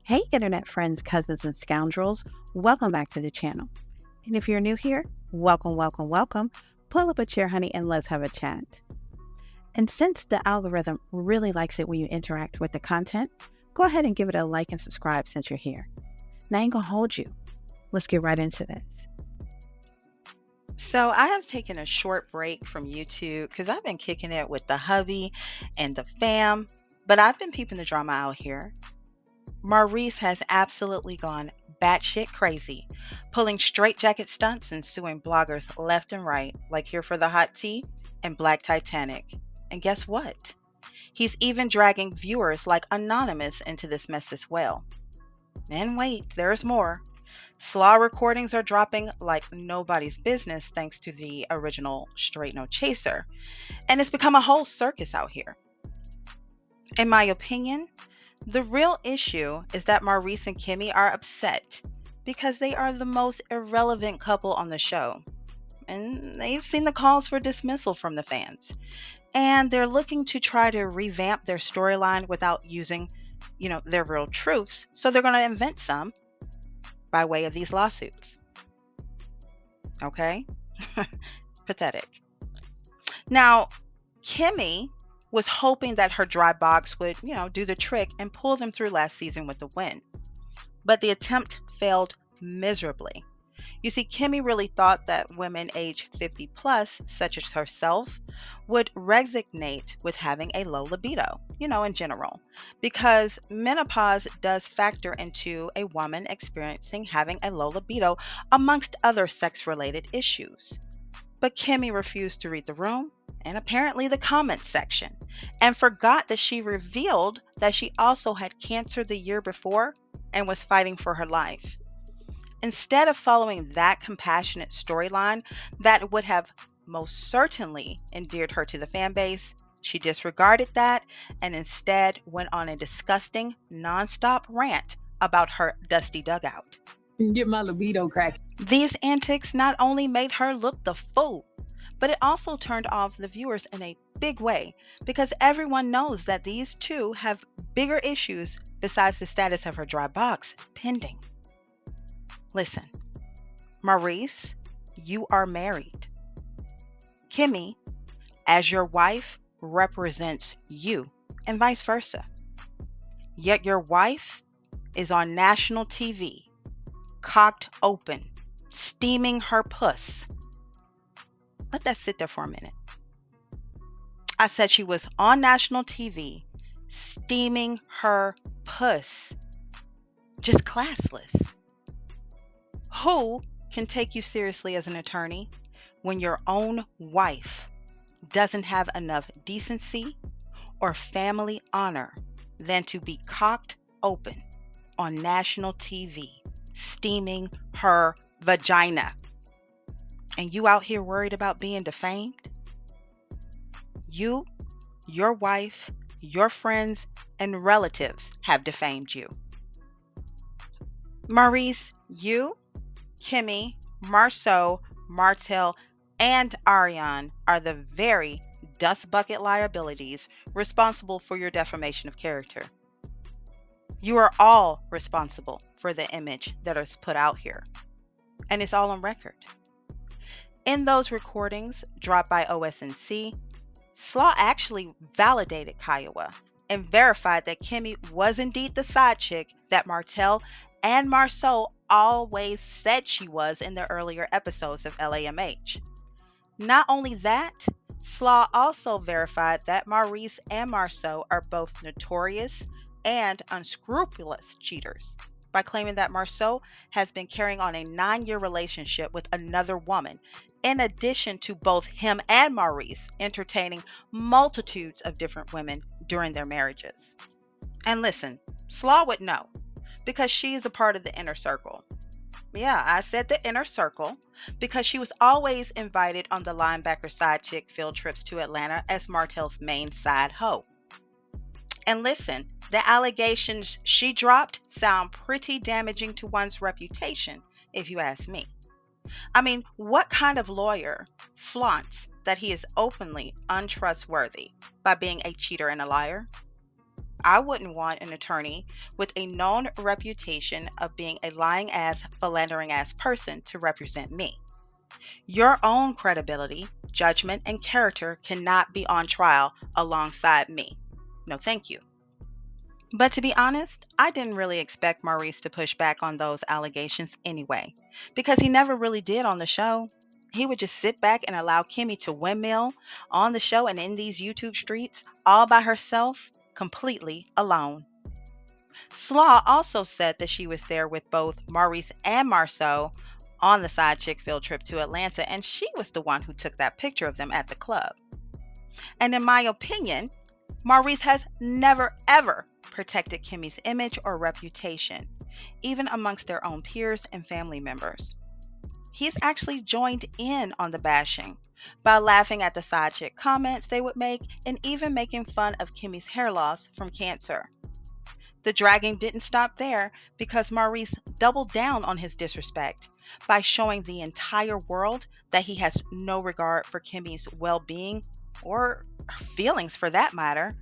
Hey, internet friends, cousins, and scoundrels. Welcome back to the channel. And if you're new here, welcome, welcome, welcome. Pull up a chair, honey, and let's have a chat. And since the algorithm really likes it when you interact with the content, go ahead and give it a like and subscribe since you're here. Now I ain't gonna hold you. Let's get right into this. So I have taken a short break from YouTube because I've been kicking it with the hubby and the fam, but I've been peeping the drama out here. Maurice has absolutely gone batshit crazy, pulling straitjacket stunts and suing bloggers left and right, like Here for the Hot Tea and Black Titanic. And guess what? He's even dragging viewers like Anonymous into this mess as well. And wait, there's more. Slaw recordings are dropping like nobody's business thanks to the original Straight No Chaser. And it's become a whole circus out here. In my opinion, the real issue is that Maurice and Kimmy are upset because they are the most irrelevant couple on the show. And they've seen the calls for dismissal from the fans. And they're looking to try to revamp their storyline without using, their real truths. So they're going to invent some by way of these lawsuits. Okay? Pathetic. Now, Kimmy was hoping that her dry box would, do the trick and pull them through last season with a win. But the attempt failed miserably. You see, Kimmy really thought that women age 50 plus, such as herself, would resonate with having a low libido, in general, because menopause does factor into a woman experiencing having a low libido amongst other sex related issues. But Kimmy refused to read the room and apparently the comments section and forgot that she revealed that she also had cancer the year before and was fighting for her life. Instead of following that compassionate storyline that would have most certainly endeared her to the fan base, she disregarded that and instead went on a disgusting, nonstop rant about her dusty dugout. Get my libido crack. These antics not only made her look the fool, but it also turned off the viewers in a big way because everyone knows that these two have bigger issues besides the status of her dry box pending. Listen, Maurice, you are married. Kimmy, as your wife, represents you, and vice versa. Yet your wife is on national TV, cocked open, steaming her puss. Let that sit there for a minute. I said she was on national TV, steaming her puss. Just classless. Who can take you seriously as an attorney when your own wife doesn't have enough decency or family honor than to be cocked open on national TV, steaming her vagina? And you out here worried about being defamed? You, your wife, your friends, and relatives have defamed you. Maurice, you, Kimmy, Marceau, Martel, and Ariane are the very dust bucket liabilities responsible for your defamation of character. You are all responsible for the image that is put out here, and it's all on record. In those recordings dropped by OSNC, Slaw actually validated Kiowa and verified that Kimmy was indeed the side chick that Martel and Marceau always said she was in the earlier episodes of LAMH. Not only that, Slaw also verified that Maurice and Marceau are both notorious and unscrupulous cheaters by claiming that Marceau has been carrying on a 9-year relationship with another woman, in addition to both him and Maurice entertaining multitudes of different women during their marriages. And listen, Slaw would know because she is a part of the inner circle. Yeah, I said the inner circle because she was always invited on the linebacker side chick field trips to Atlanta as Martel's main side hoe. And listen, the allegations she dropped sound pretty damaging to one's reputation, if you ask me. I mean, what kind of lawyer flaunts that he is openly untrustworthy by being a cheater and a liar? I wouldn't want an attorney with a known reputation of being a lying ass, philandering ass person to represent me. Your own credibility, judgment, and character cannot be on trial alongside me. No, thank you. But to be honest, I didn't really expect Maurice to push back on those allegations anyway, because he never really did on the show. He would just sit back and allow Kimmy to windmill on the show and in these YouTube streets all by herself, completely alone. Slaw also said that she was there with both Maurice and Marceau on the side chick field trip to Atlanta, and she was the one who took that picture of them at the club. And in my opinion, Maurice has never ever protected Kimmy's image or reputation, even amongst their own peers and family members. He's actually joined in on the bashing by laughing at the side chick comments they would make and even making fun of Kimmy's hair loss from cancer. The dragging didn't stop there because Maurice doubled down on his disrespect by showing the entire world that he has no regard for Kimmy's well being or her feelings for that matter,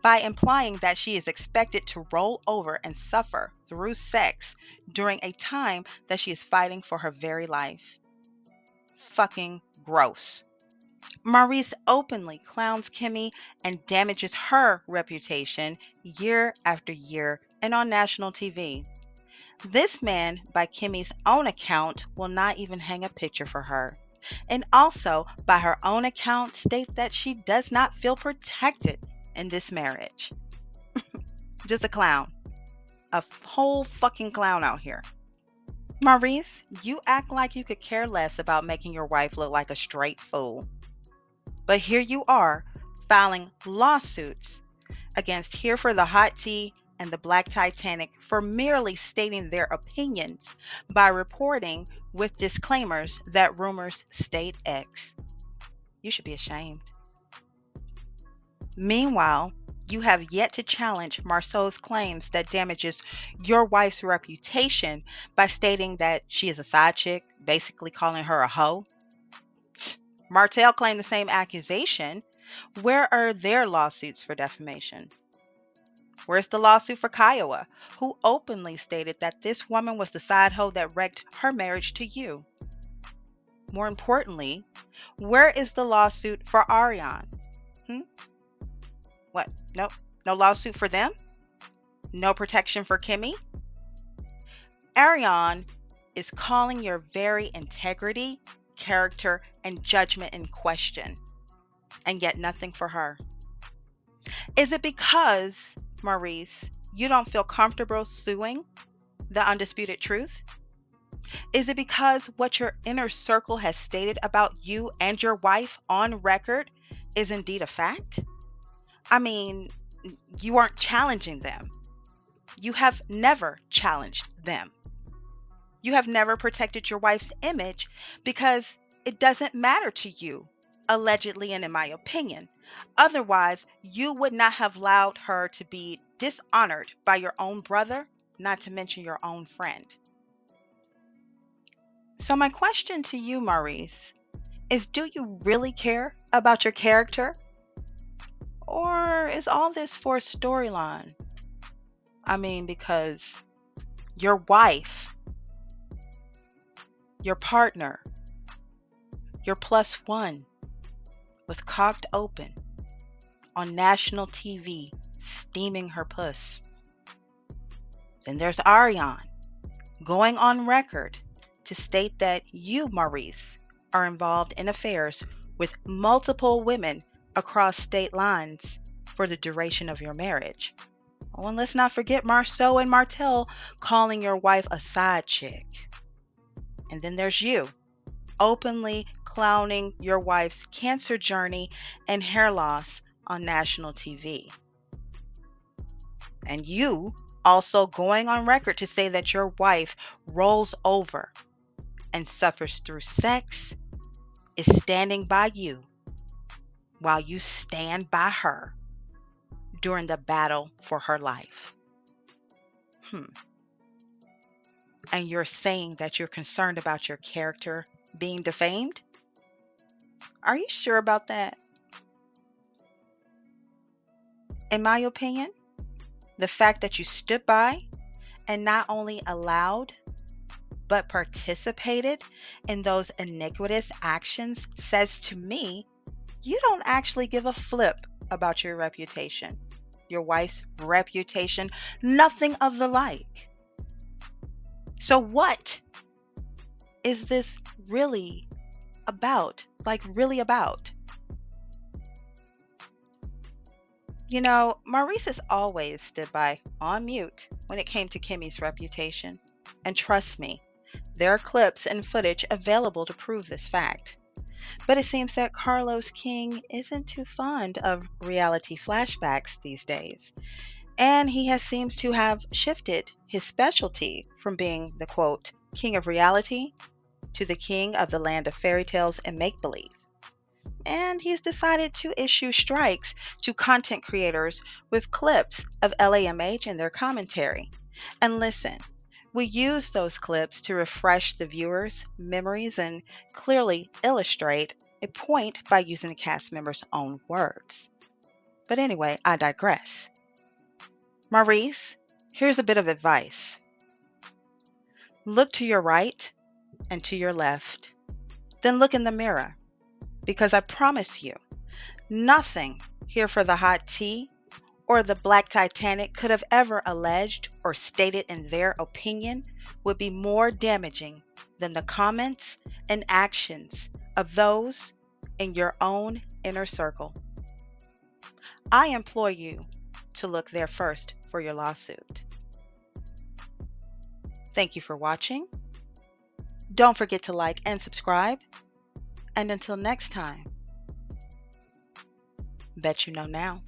by implying that she is expected to roll over and suffer through sex during a time that she is fighting for her very life. Fucking gross. Maurice openly clowns Kimmy and damages her reputation year after year and on national TV. This man, by Kimmy's own account, will not even hang a picture for her. And also, by her own account, states that she does not feel protected in this marriage. Just a clown. A whole fucking clown out here. Maurice, you act like you could care less about making your wife look like a straight fool. But here you are, filing lawsuits against Here for the Hot Tea and the Black Titanic for merely stating their opinions by reporting with disclaimers that rumors state X. You should be ashamed. Meanwhile, you have yet to challenge Marceau's claims that damages your wife's reputation by stating that she is a side chick, basically calling her a hoe. Martell claimed the same accusation. Where are their lawsuits for defamation? Where's the lawsuit for Kiowa, who openly stated that this woman was the side hoe that wrecked her marriage to you? More importantly, where is the lawsuit for Ariane? Hmm? What? Nope. No lawsuit for them? No protection for Kimmy? Ariane is calling your very integrity, character, and judgment in question, and yet nothing for her. Is it because, Maurice, you don't feel comfortable suing the undisputed truth? Is it because what your inner circle has stated about you and your wife on record is indeed a fact? I mean, you aren't challenging them. You have never challenged them. You have never protected your wife's image because it doesn't matter to you, allegedly and in my opinion. Otherwise, you would not have allowed her to be dishonored by your own brother, not to mention your own friend. So my question to you, Maurice, is do you really care about your character? Or is all this for a storyline? I mean, because your wife, your partner, your plus one was cocked open on national TV, steaming her puss. Then there's Ariane going on record to state that you, Maurice, are involved in affairs with multiple women across state lines for the duration of your marriage. Oh, and let's not forget Marceau and Martel calling your wife a side chick. And then there's you, openly clowning your wife's cancer journey and hair loss on national TV. And you also going on record to say that your wife rolls over and suffers through sex, is standing by you while you stand by her during the battle for her life. And you're saying that you're concerned about your character being defamed? Are you sure about that? In my opinion, The fact that you stood by and not only allowed, but participated in those iniquitous actions says to me you don't actually give a flip about your reputation, your wife's reputation, nothing of the like. So, what is this really about? Like, really about? You know, Maurice has always stood by on mute when it came to Kimmie's reputation. And trust me, there are clips and footage available to prove this fact. But it seems that Carlos King isn't too fond of reality flashbacks these days. And he has seems to have shifted his specialty from being the quote, king of reality to the king of the land of fairy tales and make believe. And he's decided to issue strikes to content creators with clips of LAMH in their commentary. And listen, we use those clips to refresh the viewers' memories and clearly illustrate a point by using the cast members' own words. But anyway, I digress. Maurice, here's a bit of advice. Look to your right and to your left. Then look in the mirror, because I promise you, nothing here for the hot tea or the Black Titanic could have ever alleged or stated in their opinion would be more damaging than the comments and actions of those in your own inner circle. I implore you to look there first for your lawsuit. Thank you for watching. Don't forget to like and subscribe. And until next time, bet you know now.